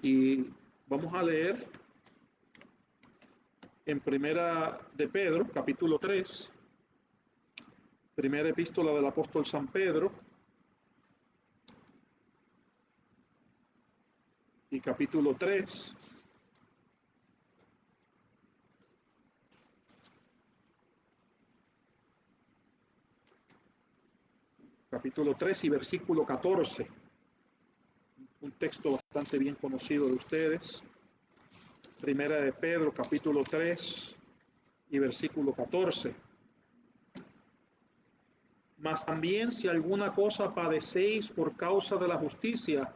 Y vamos a leer en Primera de Pedro, capítulo 3, primera epístola del apóstol San Pedro, y capítulo 3. Capítulo 3 y versículo 14. Un texto bastante bien conocido de ustedes. Primera de Pedro, capítulo 3 y versículo 14. Mas también si alguna cosa padecéis por causa de la justicia,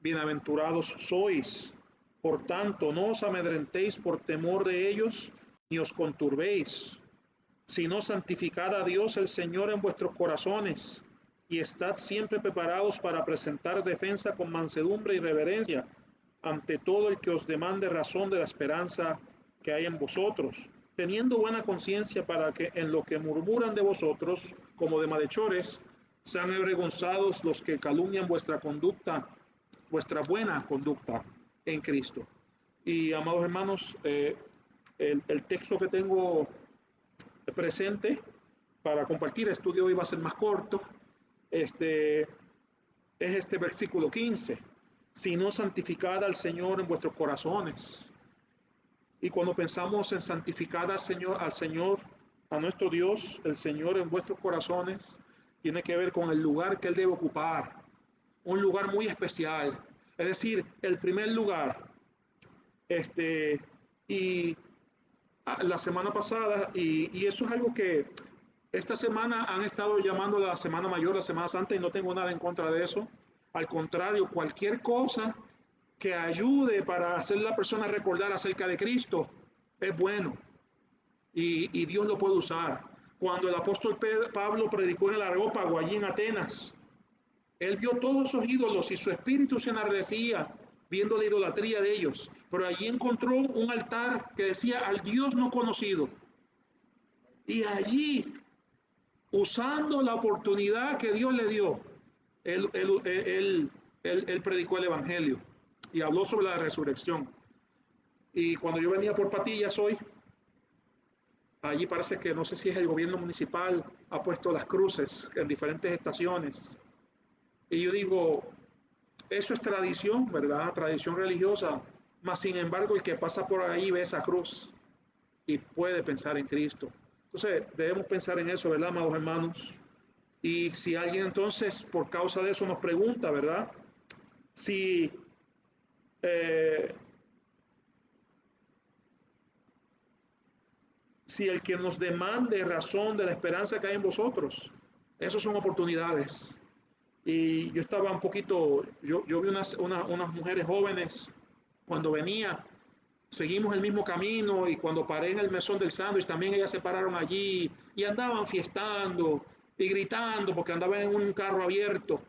bienaventurados sois. Por tanto, no os amedrentéis por temor de ellos, ni os conturbéis, sino santificad a Dios el Señor en vuestros corazones, y estad siempre preparados para presentar defensa con mansedumbre y reverencia ante todo el que os demande razón de la esperanza que hay en vosotros, teniendo buena conciencia, para que en lo que murmuran de vosotros, como de malhechores, sean avergonzados los que calumnian vuestra conducta, vuestra buena conducta en Cristo. Y amados hermanos, el texto que tengo presente para compartir, el estudio hoy va a ser más corto, es este versículo 15, sino santificad al Señor en vuestros corazones. Y cuando pensamos en santificar al Señor, a nuestro Dios, el Señor en vuestros corazones, tiene que ver con el lugar que Él debe ocupar, un lugar muy especial, es decir, el primer lugar. Y la semana pasada, y eso es algo que esta semana han estado llamando la Semana Mayor, la Semana Santa, y no tengo nada en contra de eso. Al contrario, cualquier cosa que ayude para hacer la persona recordar acerca de Cristo es bueno, y Dios lo puede usar. Cuando el apóstol Pablo predicó en el Areópago, allí en Atenas, él vio todos esos ídolos y su espíritu se enardecía viendo la idolatría de ellos. Pero allí encontró un altar que decía al Dios no conocido. Y allí, usando la oportunidad que Dios le dio, él predicó el Evangelio y habló sobre la resurrección. Y cuando yo venía por Patillas hoy, allí parece que no sé si es el gobierno municipal, ha puesto las cruces en diferentes estaciones. Y yo digo, eso es tradición, ¿verdad? Tradición religiosa. Mas, sin embargo, el que pasa por ahí ve esa cruz y puede pensar en Cristo. Entonces, debemos pensar en eso, ¿verdad, amados hermanos? Y si alguien entonces, por causa de eso, nos pregunta, ¿verdad? Si, eh, si el que nos demande razón de la esperanza que hay en vosotros, esas son oportunidades. Y yo estaba un poquito, yo vi unas mujeres jóvenes cuando venía, seguimos el mismo camino, y cuando paré en el mesón del sándwich también ellas se pararon allí y andaban fiestando y gritando porque andaban en un carro abierto,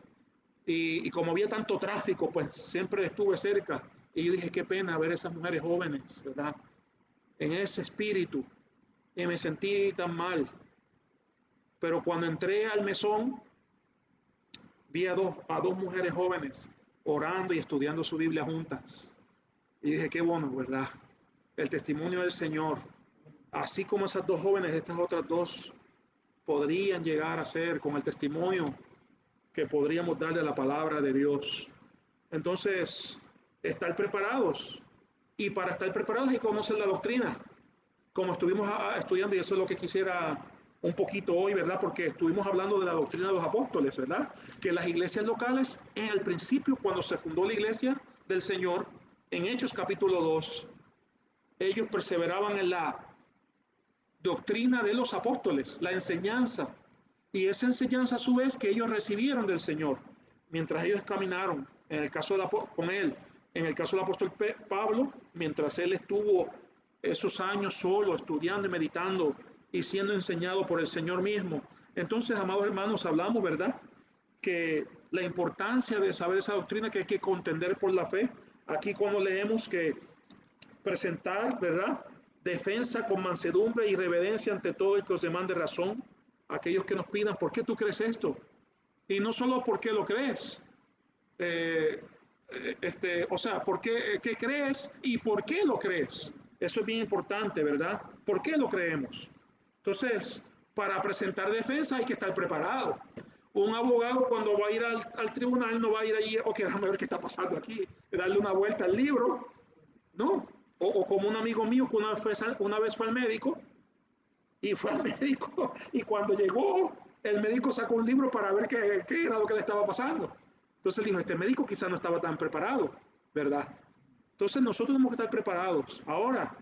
y como había tanto tráfico, pues siempre estuve cerca, y yo dije, qué pena ver esas mujeres jóvenes, ¿verdad? En ese espíritu, y me sentí tan mal. Pero cuando entré al mesón, vi a dos mujeres jóvenes orando y estudiando su Biblia juntas. Y dije, qué bueno, ¿verdad? El testimonio del Señor. Así como esas dos jóvenes, estas otras dos podrían llegar a ser con el testimonio que podríamos darle a la palabra de Dios. Entonces, estar preparados. Y para estar preparados hay que conocer la doctrina, como estuvimos estudiando, y eso es lo que quisiera un poquito hoy, ¿verdad? Porque estuvimos hablando de la doctrina de los apóstoles, ¿verdad? Que las iglesias locales, en el principio, cuando se fundó la iglesia del Señor, en Hechos capítulo 2, ellos perseveraban en la doctrina de los apóstoles, la enseñanza, y esa enseñanza a su vez que ellos recibieron del Señor, mientras ellos caminaron, en el caso con él, en el caso del apóstol Pablo, mientras él estuvo esos años solo, estudiando y meditando y siendo enseñado por el Señor mismo. Entonces, amados hermanos, hablamos, ¿verdad?, que la importancia de saber esa doctrina, que hay que contender por la fe. Aquí cuando leemos que presentar, ¿verdad?, defensa con mansedumbre y reverencia ante todo el que os demande razón, aquellos que nos pidan, ¿por qué tú crees esto? Y no solo porque lo crees, eh, o sea, ¿por qué, qué crees y por qué lo crees? Eso es bien importante, ¿verdad? ¿Por qué lo creemos? Entonces, para presentar defensa hay que estar preparado. Un abogado cuando va a ir al tribunal no va a ir ahí, ok, déjame ver qué está pasando aquí, darle una vuelta al libro, ¿no? O como un amigo mío que una vez fue al médico y fue al médico y cuando llegó el médico sacó un libro para ver qué era lo que le estaba pasando. Entonces dijo, este médico quizás no estaba tan preparado, ¿verdad? Entonces nosotros tenemos que estar preparados. Ahora,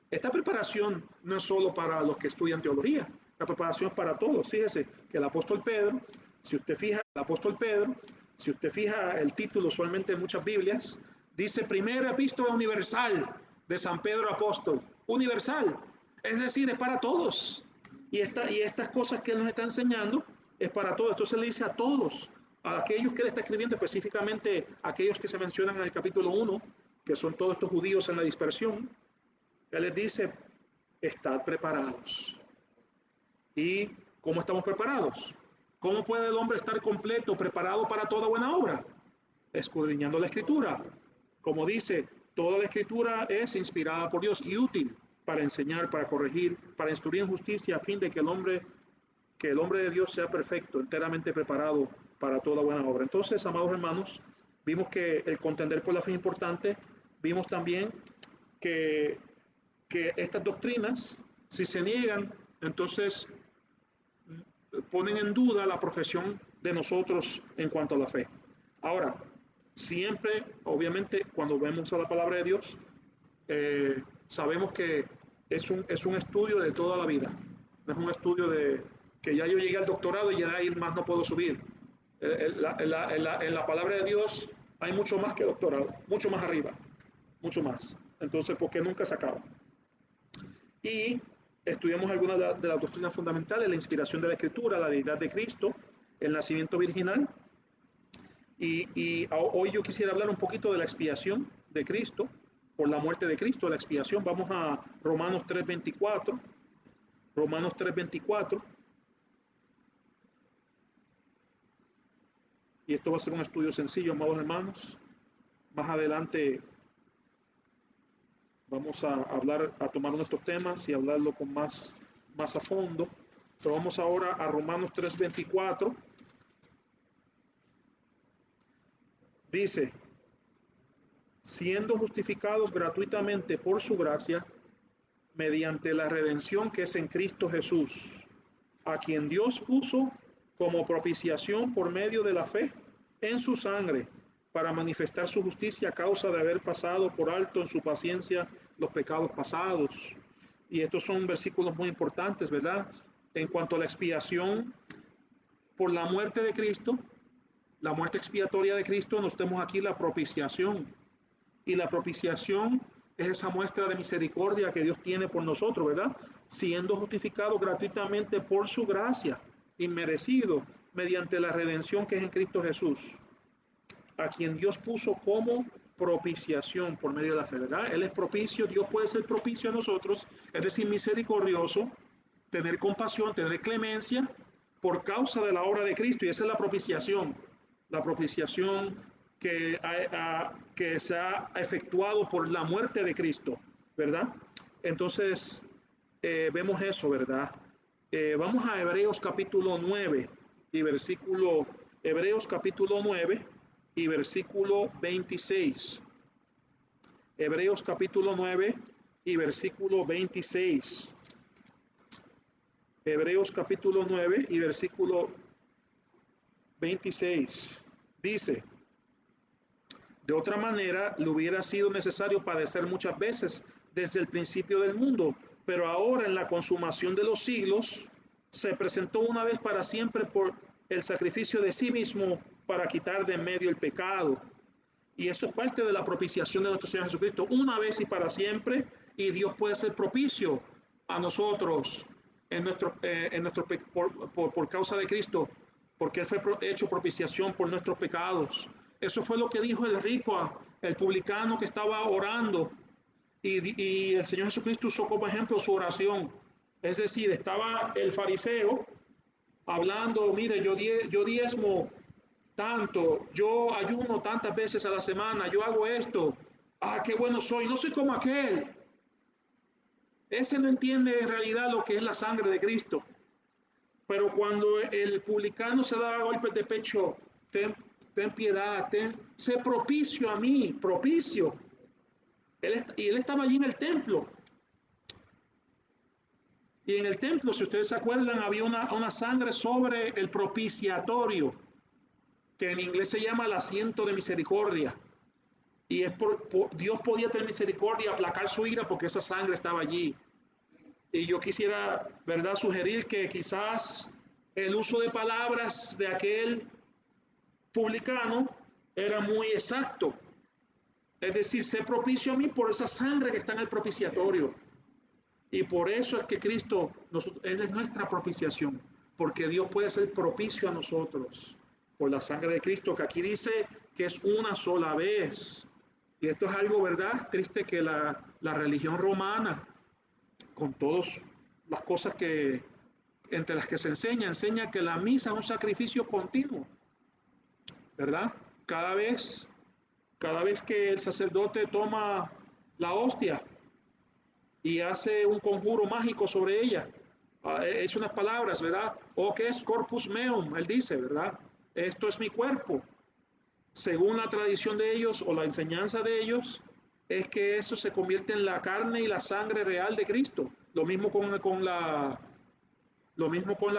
esta preparación no es solo para los que estudian teología, la preparación es para todos. Fíjese que el apóstol Pedro, si usted fija, el apóstol Pedro, si usted fija el título usualmente en muchas Biblias, dice primera epístola universal de San Pedro apóstol, universal, es decir, es para todos. Y estas cosas que él nos está enseñando es para todos. Entonces le dice a todos, a aquellos que él está escribiendo, específicamente a aquellos que se mencionan en el capítulo 1, que son todos estos judíos en la dispersión, él les dice, estad preparados. ¿Y cómo estamos preparados? ¿Cómo puede el hombre estar completo, preparado para toda buena obra? Escudriñando la escritura. Como dice, toda la escritura es inspirada por Dios y útil para enseñar, para corregir, para instruir en justicia, a fin de que el hombre de Dios sea perfecto, enteramente preparado para toda buena obra. Entonces, amados hermanos, vimos que el contender por la fe es importante. Vimos también que estas doctrinas, si se niegan, entonces ponen en duda la profesión de nosotros en cuanto a la fe. Ahora, siempre, obviamente, cuando vemos a la palabra de Dios, sabemos que es un estudio de toda la vida. No es un estudio de que ya yo llegué al doctorado y ya de ahí más no puedo subir. En la palabra de Dios hay mucho más que doctorado, mucho más arriba, mucho más. Entonces, ¿por qué nunca se acaba? Y estudiamos algunas de las doctrinas fundamentales, la inspiración de la escritura, la deidad de Cristo, el nacimiento virginal. Y hoy yo quisiera hablar un poquito de la expiación de Cristo, por la muerte de Cristo, la expiación. Vamos a Romanos 3:24. Romanos 3:24. Y esto va a ser un estudio sencillo, amados hermanos. Más adelante vamos a hablar, a tomar nuestros temas y hablarlo con más a fondo. Pero vamos ahora a Romanos 3:24. Dice, siendo justificados gratuitamente por su gracia, mediante la redención que es en Cristo Jesús, a quien Dios puso como propiciación por medio de la fe en su sangre, para manifestar su justicia a causa de haber pasado por alto en su paciencia los pecados pasados. Y estos son versículos muy importantes, ¿verdad? En cuanto a la expiación por la muerte de Cristo, la muerte expiatoria de Cristo, nos tenemos aquí la propiciación. Y la propiciación es esa muestra de misericordia que Dios tiene por nosotros, ¿verdad? Siendo justificado gratuitamente por su gracia, inmerecido, mediante la redención que es en Cristo Jesús, a quien Dios puso como propiciación por medio de la fe, ¿verdad? Él es propicio, Dios puede ser propicio a nosotros, es decir, misericordioso, tener compasión, tener clemencia por causa de la obra de Cristo, y esa es la propiciación que se ha efectuado por la muerte de Cristo, ¿verdad? Entonces, vemos eso, ¿verdad? Vamos a Hebreos capítulo 9 y versículo, Hebreos capítulo 9 y versículo 26. Hebreos capítulo 9 y versículo 26. Hebreos capítulo 9 y versículo 26. Dice, de otra manera le hubiera sido necesario padecer muchas veces desde el principio del mundo, pero ahora en la consumación de los siglos se presentó una vez para siempre por el sacrificio de sí mismo para quitar de en medio el pecado. Y eso es parte de la propiciación de nuestro Señor Jesucristo, una vez y para siempre, y Dios puede ser propicio a nosotros por causa de Cristo, porque Él fue hecho propiciación por nuestros pecados. Eso fue lo que dijo el rico, el publicano que estaba orando, y el Señor Jesucristo usó como ejemplo su oración. Es decir, estaba el fariseo hablando, mire, yo diezmo tanto, yo ayuno tantas veces a la semana, yo hago esto, ah, qué bueno soy, no soy como aquel. Ese no entiende en realidad lo que es la sangre de Cristo. Pero cuando el publicano se daba golpes de pecho, ten piedad, sé propicio a mí, propicio. Y él estaba allí en el templo. Y en el templo, si ustedes se acuerdan, había una sangre sobre el propiciatorio, que en inglés se llama el asiento de misericordia. Y Dios podía tener misericordia, aplacar su ira porque esa sangre estaba allí. Y yo quisiera, ¿verdad?, sugerir que quizás el uso de palabras de aquel publicano era muy exacto. Es decir, sé propicio a mí por esa sangre que está en el propiciatorio. Y por eso es que Cristo, Él es nuestra propiciación, porque Dios puede ser propicio a nosotros por la sangre de Cristo, que aquí dice que es una sola vez. Y esto es algo, ¿verdad? Triste que la religión romana, con todas las cosas que entre las que se enseña que la misa es un sacrificio continuo, ¿verdad? Cada vez, cada vez que el sacerdote toma la hostia y hace un conjuro mágico sobre ella, es unas palabras, ¿verdad? O que es corpus meum, él dice, ¿verdad? Esto es mi cuerpo. Según la tradición de ellos o la enseñanza de ellos, es que eso se convierte en la carne y la sangre real de Cristo. Lo mismo con la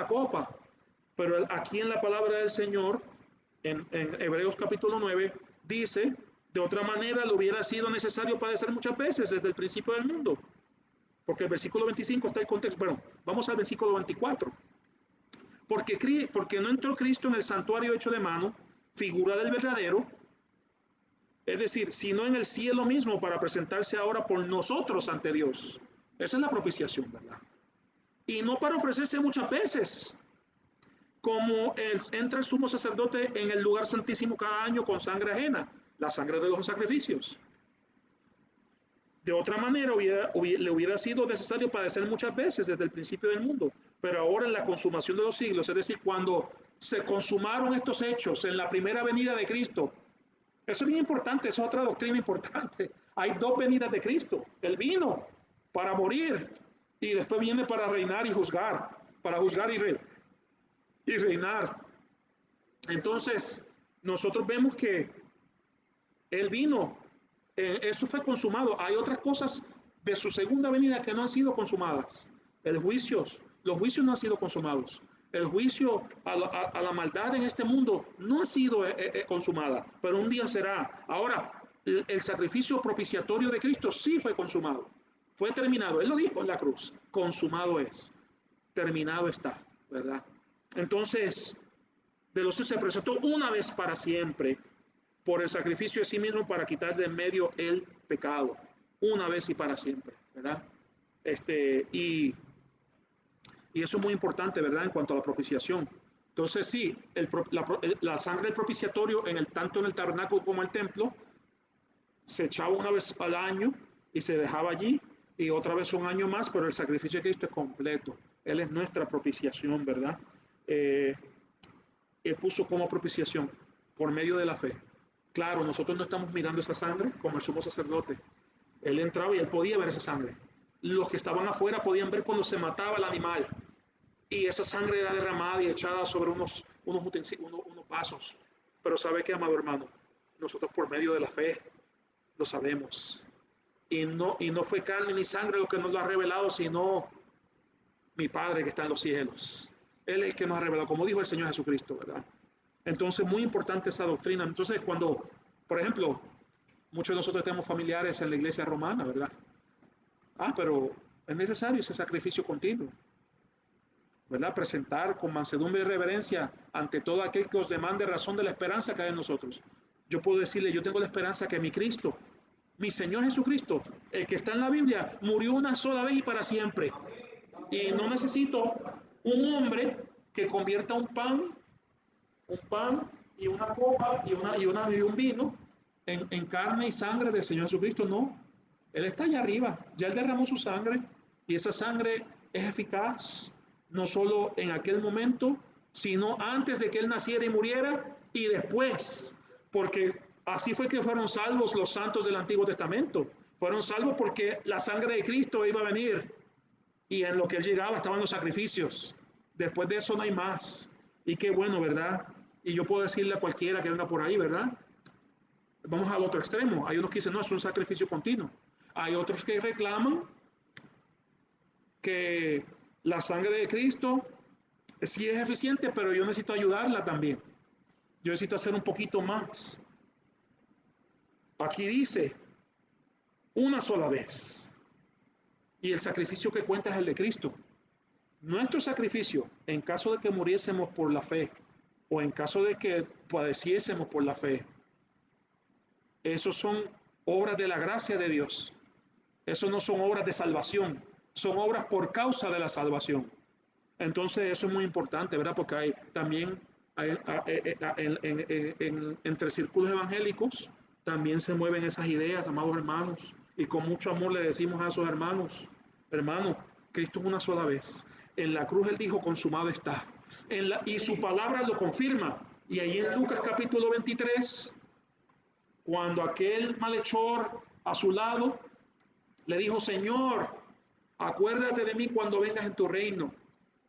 copa. Pero aquí en la palabra del Señor, en Hebreos capítulo 9, dice, de otra manera le hubiera sido necesario padecer muchas veces desde el principio del mundo. Porque el versículo 25 está el contexto. Bueno, vamos al versículo 24. Porque no entró Cristo en el santuario hecho de mano, figura del verdadero, es decir, sino en el cielo mismo para presentarse ahora por nosotros ante Dios. Esa es la propiciación, ¿verdad? Y no para ofrecerse muchas veces, como entra el sumo sacerdote en el lugar santísimo cada año con sangre ajena, la sangre de los sacrificios. De otra manera, le hubiera sido necesario padecer muchas veces desde el principio del mundo, pero ahora en la consumación de los siglos, es decir, cuando se consumaron estos hechos en la primera venida de Cristo, eso es bien importante, eso es otra doctrina importante. Hay dos venidas de Cristo. Él vino para morir y después viene para reinar y juzgar, para juzgar y reinar. Entonces, nosotros vemos que Él vino, eso fue consumado. Hay otras cosas de su segunda venida que no han sido consumadas. Los juicios no han sido consumados. El juicio a la maldad en este mundo no ha sido consumada, pero un día será. Ahora, el sacrificio propiciatorio de Cristo sí fue consumado, fue terminado. Él lo dijo en la cruz, consumado es, terminado está, ¿verdad? Entonces, de los que se presentó una vez para siempre por el sacrificio de sí mismo para quitar de en medio el pecado, una vez y para siempre, ¿verdad? Este, y eso es muy importante, ¿verdad? En cuanto a la propiciación. Entonces, sí, la sangre del propiciatorio, tanto en el tabernáculo como en el templo, se echaba una vez al año y se dejaba allí, y otra vez un año más, pero el sacrificio de Cristo es completo. Él es nuestra propiciación, ¿verdad? Eh, Él puso como propiciación por medio de la fe. Claro, nosotros no estamos mirando esa sangre como el sumo sacerdote. Él entraba y él podía ver esa sangre. Los que estaban afuera podían ver cuando se mataba el animal y esa sangre era derramada y echada sobre unos vasos. Pero sabe que, amado hermano, nosotros por medio de la fe lo sabemos. Y no fue carne ni sangre lo que nos lo ha revelado, sino mi Padre que está en los cielos. Él es el que nos ha revelado, como dijo el Señor Jesucristo, ¿verdad? Entonces, muy importante esa doctrina. Entonces, cuando, por ejemplo, muchos de nosotros tenemos familiares en la iglesia romana, ¿verdad? Ah, pero es necesario ese sacrificio continuo, ¿verdad? Presentar con mansedumbre y reverencia ante todo aquel que os demande razón de la esperanza que hay en nosotros. Yo puedo decirle, yo tengo la esperanza que mi Cristo, mi Señor Jesucristo, el que está en la Biblia, murió una sola vez y para siempre. Y no necesito un hombre que convierta un pan y una copa y un vino en carne y sangre del Señor Jesucristo. No, Él está allá arriba, ya Él derramó su sangre y esa sangre es eficaz, no solo en aquel momento, sino antes de que Él naciera y muriera y después, porque así fue que fueron salvos los santos del Antiguo Testamento. Fueron salvos porque la sangre de Cristo iba a venir y en lo que él llegaba estaban los sacrificios. Después de eso no hay más. Y qué bueno, ¿verdad? Y yo puedo decirle a cualquiera que venga por ahí, ¿verdad? Vamos al otro extremo. Hay unos que dicen, no, es un sacrificio continuo. Hay otros que reclaman que la sangre de Cristo sí es eficiente, pero yo necesito ayudarla también. Yo necesito hacer un poquito más. Aquí dice, una sola vez. Y el sacrificio que cuenta es el de Cristo. Nuestro sacrificio, en caso de que muriésemos por la fe, o en caso de que padeciésemos por la fe, esos son obras de la gracia de Dios. Eso no son obras de salvación, son obras por causa de la salvación. Entonces eso es muy importante, ¿verdad? Porque hay también entre círculos evangélicos también se mueven esas ideas, amados hermanos, y con mucho amor le decimos a esos hermanos, hermanos, Cristo es una sola vez. En la cruz él dijo, consumado está. Y su palabra lo confirma. Y ahí en Lucas capítulo 23, cuando aquel malhechor a su lado le dijo, Señor, acuérdate de mí cuando vengas en tu reino.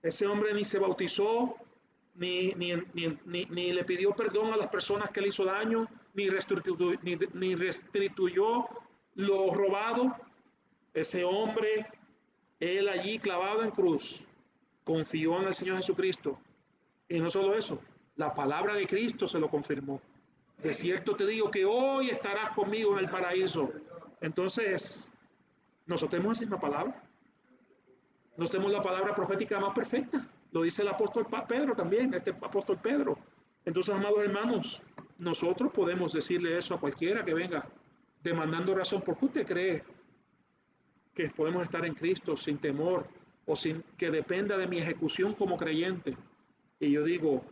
Ese hombre ni se bautizó, ni le pidió perdón a las personas que le hizo daño, ni restituyó lo robado. Ese hombre, él allí clavado en cruz, confió en el Señor Jesucristo. Y no solo eso, la palabra de Cristo se lo confirmó. De cierto te digo que hoy estarás conmigo en el paraíso. Entonces, nosotros tenemos esa misma palabra. Nosotros tenemos la palabra profética más perfecta. Lo dice el apóstol Pedro también, este apóstol Pedro. Entonces, amados hermanos, nosotros podemos decirle eso a cualquiera que venga demandando razón. ¿Por qué usted cree que podemos estar en Cristo sin temor o sin que dependa de mi ejecución como creyente? Y yo digo,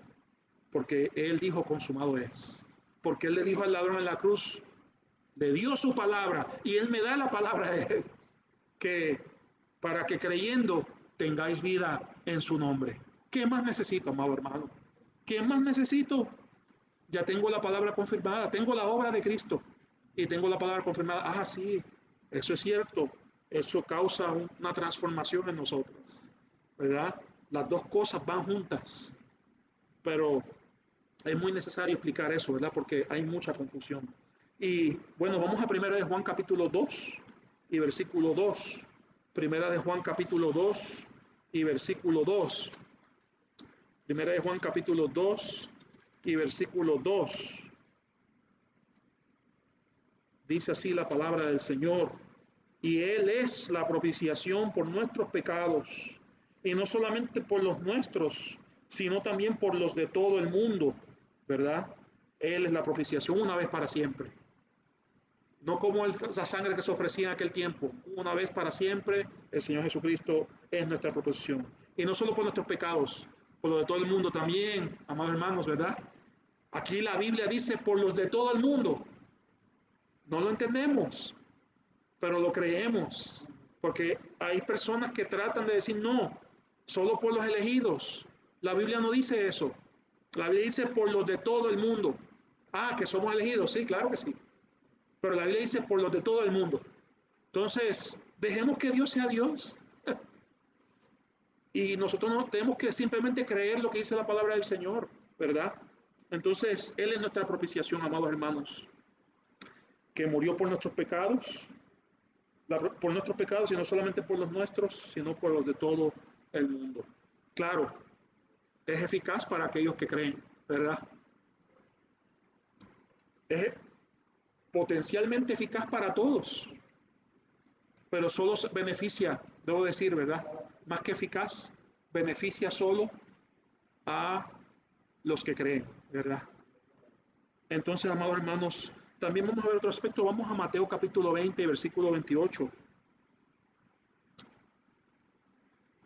porque Él dijo consumado es. Porque Él le dijo al ladrón en la cruz, le dio su palabra y Él me da la palabra de Él, que para que creyendo tengáis vida en su nombre. ¿Qué más necesito, amado hermano? ¿Qué más necesito? Ya tengo la palabra confirmada, tengo la obra de Cristo y tengo la palabra confirmada. Ah, sí, eso es cierto. Eso causa una transformación en nosotros, ¿verdad? Las dos cosas van juntas, pero es muy necesario explicar eso, ¿verdad? Porque hay mucha confusión. Y bueno, vamos a primera de Juan capítulo 2 y versículo 2. Primera de Juan capítulo 2 y versículo 2. Primera de Juan capítulo 2 y versículo 2. Dice así la palabra del Señor. Y Él es la propiciación por nuestros pecados. Y no solamente por los nuestros, sino también por los de todo el mundo, ¿verdad? Él es la propiciación una vez para siempre. No como la sangre que se ofrecía en aquel tiempo. Una vez para siempre, el Señor Jesucristo es nuestra propiciación. Y no solo por nuestros pecados, por los de todo el mundo también, amados hermanos, ¿verdad? Aquí la Biblia dice por los de todo el mundo. No lo entendemos, pero lo creemos. Porque hay personas que tratan de decir no, solo por los elegidos. La Biblia no dice eso. La Biblia dice por los de todo el mundo. Ah, que somos elegidos, sí, claro que sí. Pero la Biblia dice por los de todo el mundo. Entonces, dejemos que Dios sea Dios. Y nosotros no tenemos que simplemente creer lo que dice la palabra del Señor, ¿verdad? Entonces, Él es nuestra propiciación, amados hermanos, que murió por nuestros pecados, por nuestros pecados y no solamente por los nuestros, sino por los de todo el mundo. Claro, es eficaz para aquellos que creen, ¿verdad? Es potencialmente eficaz para todos, pero solo beneficia, debo decir, ¿verdad? Más que eficaz, beneficia solo a los que creen, ¿verdad? Entonces, amados hermanos, también vamos a ver otro aspecto. Vamos a Mateo capítulo 20, versículo 28.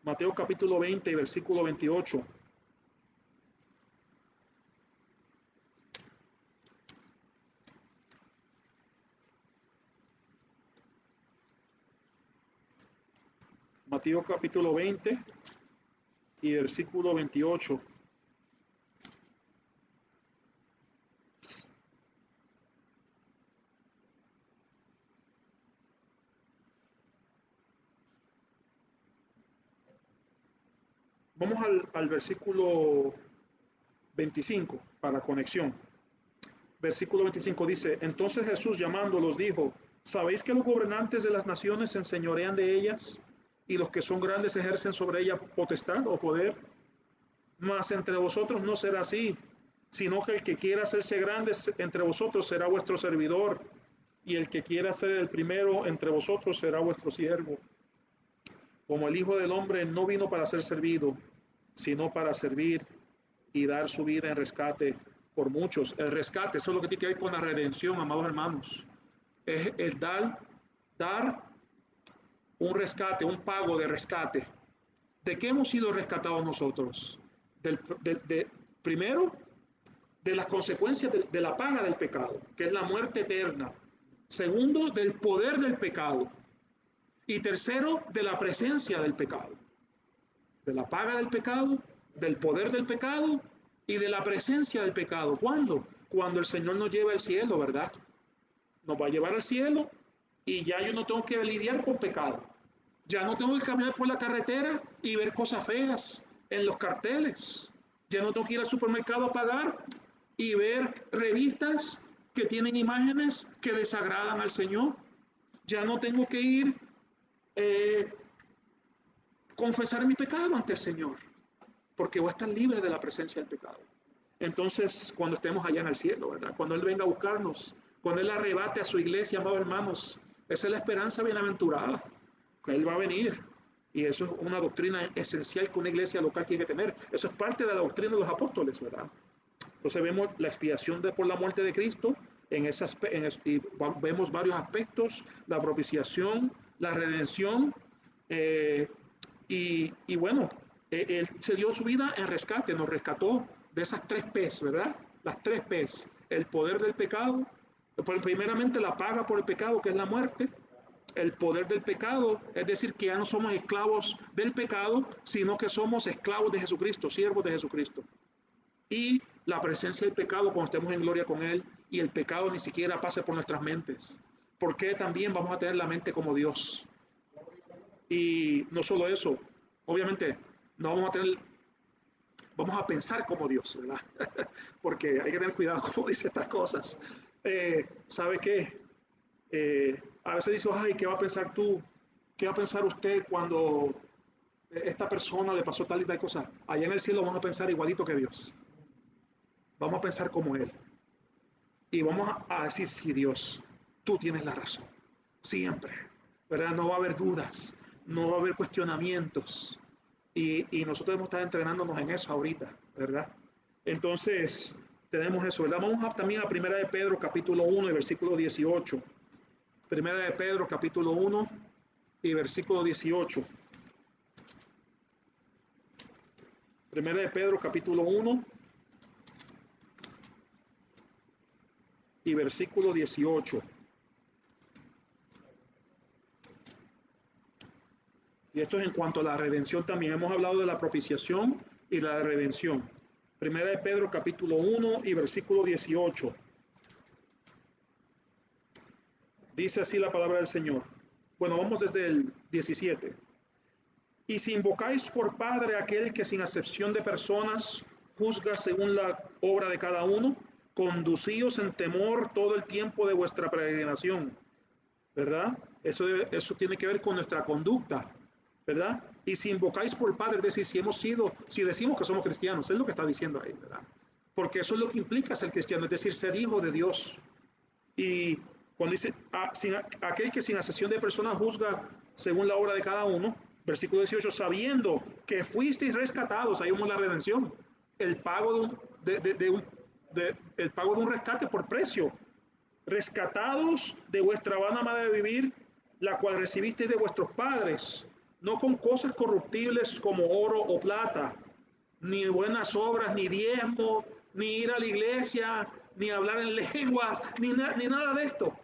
Mateo capítulo 20, versículo 28. Mateo capítulo 20 y versículo 28. Vamos al versículo 25 para conexión. Versículo 25 dice, entonces Jesús llamándolos dijo, ¿sabéis que los gobernantes de las naciones se enseñorean de ellas y los que son grandes ejercen sobre ellas potestad o poder? Mas entre vosotros no será así, sino que el que quiera hacerse grande entre vosotros será vuestro servidor, y el que quiera ser el primero entre vosotros será vuestro siervo. Como el Hijo del Hombre no vino para ser servido, sino para servir y dar su vida en rescate por muchos. El rescate, eso es lo que tiene que ver con la redención, amados hermanos. Es el dar un rescate, un pago de rescate. ¿De qué hemos sido rescatados nosotros? Primero, de las consecuencias de la paga del pecado, que es la muerte eterna. Segundo, del poder del pecado. Y tercero, de la presencia del pecado. De la paga del pecado, del poder del pecado y de la presencia del pecado. ¿Cuándo? Cuando el Señor nos lleva al cielo, ¿verdad? Nos va a llevar al cielo y ya yo no tengo que lidiar con pecado. Ya no tengo que caminar por la carretera y ver cosas feas en los carteles. Ya no tengo que ir al supermercado a pagar y ver revistas que tienen imágenes que desagradan al Señor. Ya no tengo que ir eh, confesar mi pecado ante el Señor, porque voy a estar libre de la presencia del pecado. Entonces, cuando estemos allá en el cielo, ¿verdad? Cuando Él venga a buscarnos, cuando Él arrebate a su iglesia, amados hermanos, esa es la esperanza bienaventurada, que Él va a venir. Y eso es una doctrina esencial que una iglesia local tiene que tener. Eso es parte de la doctrina de los apóstoles, ¿verdad? Entonces vemos la expiación por la muerte de Cristo y vemos varios aspectos, la propiciación, la redención, eh, y bueno, él se dio su vida en rescate, nos rescató de esas tres P's, ¿verdad? Las tres P's, el poder del pecado, primeramente la paga por el pecado, que es la muerte, el poder del pecado, es decir, que ya no somos esclavos del pecado, sino que somos esclavos de Jesucristo, siervos de Jesucristo. Y la presencia del pecado cuando estemos en gloria con Él y el pecado ni siquiera pase por nuestras mentes, porque también vamos a tener la mente como Dios. Y no solo eso, obviamente no vamos a tener, vamos a pensar como Dios, ¿verdad? Porque hay que tener cuidado como dice estas cosas. ¿Sabe qué? A veces dice, ay, ¿qué va a pensar tú? ¿Qué va a pensar usted cuando esta persona le pasó tal y tal cosa? Allá en el cielo vamos a pensar igualito que Dios. Vamos a pensar como Él. Y vamos a decir, sí, Dios, tú tienes la razón. Siempre. ¿Verdad? No va a haber dudas, no va a haber cuestionamientos. Y nosotros debemos estar entrenándonos en eso ahorita, ¿verdad? Entonces, tenemos eso, ¿verdad? Vamos también a Primera de Pedro, capítulo 1 y versículo 18. Primera de Pedro, capítulo 1 y versículo 18. Primera de Pedro, capítulo 1 y versículo 18. Y esto es en cuanto a la redención también. Hemos hablado de la propiciación y la redención. Primera de Pedro capítulo 1 y versículo 18. Dice así la palabra del Señor. Bueno, vamos desde el 17. Y si invocáis por Padre aquel que sin acepción de personas juzga según la obra de cada uno, conducíos en temor todo el tiempo de vuestra peregrinación, ¿verdad? Eso tiene que ver con nuestra conducta, ¿verdad? Y si invocáis por Padre, es decir, si decimos que somos cristianos, es lo que está diciendo ahí, ¿verdad? Porque eso es lo que implica ser cristiano, es decir, ser hijo de Dios. Y cuando dice, aquel que sin asesión de personas juzga según la obra de cada uno, versículo 18, sabiendo que fuisteis rescatados, ahí vemos la redención, el pago el pago de un rescate por precio, rescatados de vuestra vana manera de vivir, la cual recibisteis de vuestros padres, no con cosas corruptibles como oro o plata, ni buenas obras, ni diezmo, ni ir a la iglesia, ni hablar en lenguas, ni nada de esto.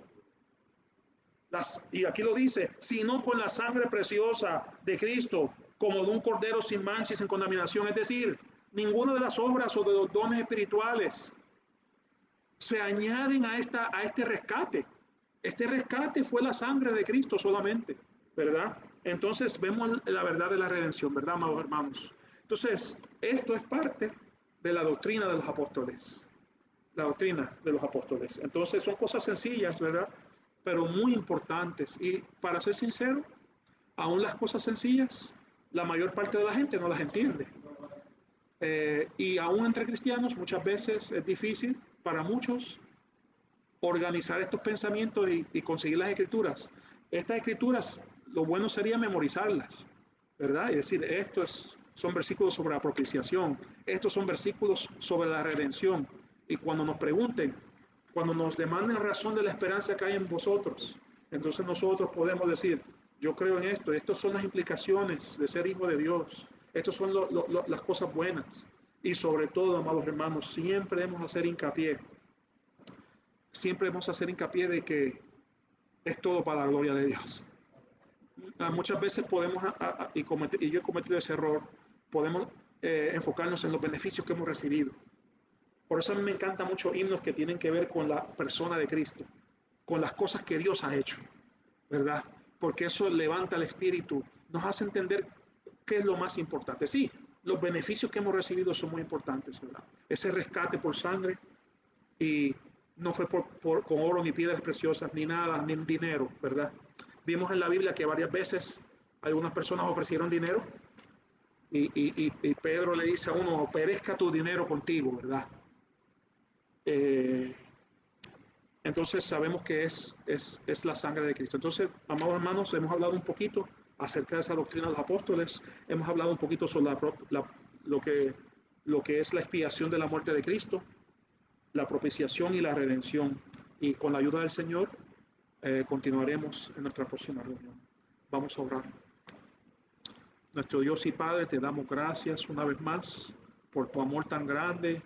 Y aquí lo dice, sino con la sangre preciosa de Cristo, como de un cordero sin mancha y sin contaminación, es decir, ninguna de las obras o de los dones espirituales se añaden a este rescate. Este rescate fue la sangre de Cristo solamente, ¿verdad? Entonces vemos la verdad de la redención, ¿verdad, amados hermanos? Entonces, esto es parte de la doctrina de los apóstoles. La doctrina de los apóstoles. Entonces, son cosas sencillas, ¿verdad? Pero muy importantes. Y para ser sincero, aún las cosas sencillas, la mayor parte de la gente no las entiende. Y aún entre cristianos muchas veces es difícil para muchos organizar estos pensamientos y conseguir las escrituras. Estas escrituras, lo bueno sería memorizarlas, ¿verdad? Es decir, son versículos sobre la propiciación, estos son versículos sobre la redención. Y cuando nos pregunten, cuando nos demanden razón de la esperanza que hay en vosotros, entonces nosotros podemos decir, yo creo en esto, estas son las implicaciones de ser hijo de Dios, estas son las cosas buenas. Y sobre todo, amados hermanos, siempre debemos hacer hincapié de que es todo para la gloria de Dios. Muchas veces podemos, y yo he cometido ese error, podemos enfocarnos en los beneficios que hemos recibido. Por eso a mí me encantan mucho himnos que tienen que ver con la persona de Cristo, con las cosas que Dios ha hecho, ¿verdad? Porque eso levanta el espíritu, nos hace entender qué es lo más importante. Sí, los beneficios que hemos recibido son muy importantes, ¿verdad? Ese rescate por sangre, y no fue con oro ni piedras preciosas, ni nada, ni dinero, ¿verdad? Vimos en la Biblia que varias veces algunas personas ofrecieron dinero y Pedro le dice a uno, perezca tu dinero contigo, ¿verdad? Eh, entonces sabemos que es la sangre de Cristo. Entonces, amados hermanos, hemos hablado un poquito acerca de esa doctrina de los apóstoles, hemos hablado un poquito sobre lo que es la expiación de la muerte de Cristo, la propiciación y la redención. Y con la ayuda del Señor continuaremos en nuestra próxima reunión. Vamos a orar. Nuestro Dios y Padre, te damos gracias una vez más por tu amor tan grande,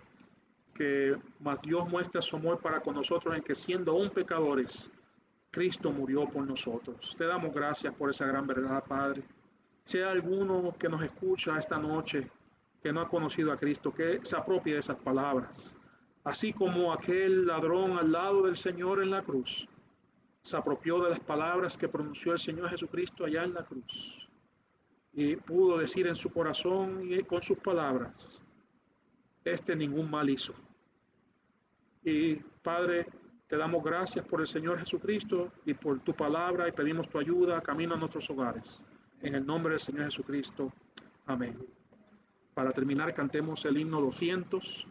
que más Dios muestra su amor para con nosotros en que siendo aún pecadores, Cristo murió por nosotros. Te damos gracias por esa gran verdad, Padre. Si hay alguno que nos escucha esta noche que no ha conocido a Cristo, que se apropie de esas palabras. Así como aquel ladrón al lado del Señor en la cruz se apropió de las palabras que pronunció el Señor Jesucristo allá en la cruz y pudo decir en su corazón y con sus palabras, este ningún mal hizo. Y Padre, te damos gracias por el Señor Jesucristo y por tu palabra y pedimos tu ayuda camino a nuestros hogares. En el nombre del Señor Jesucristo. Amén. Para terminar, cantemos el himno 200.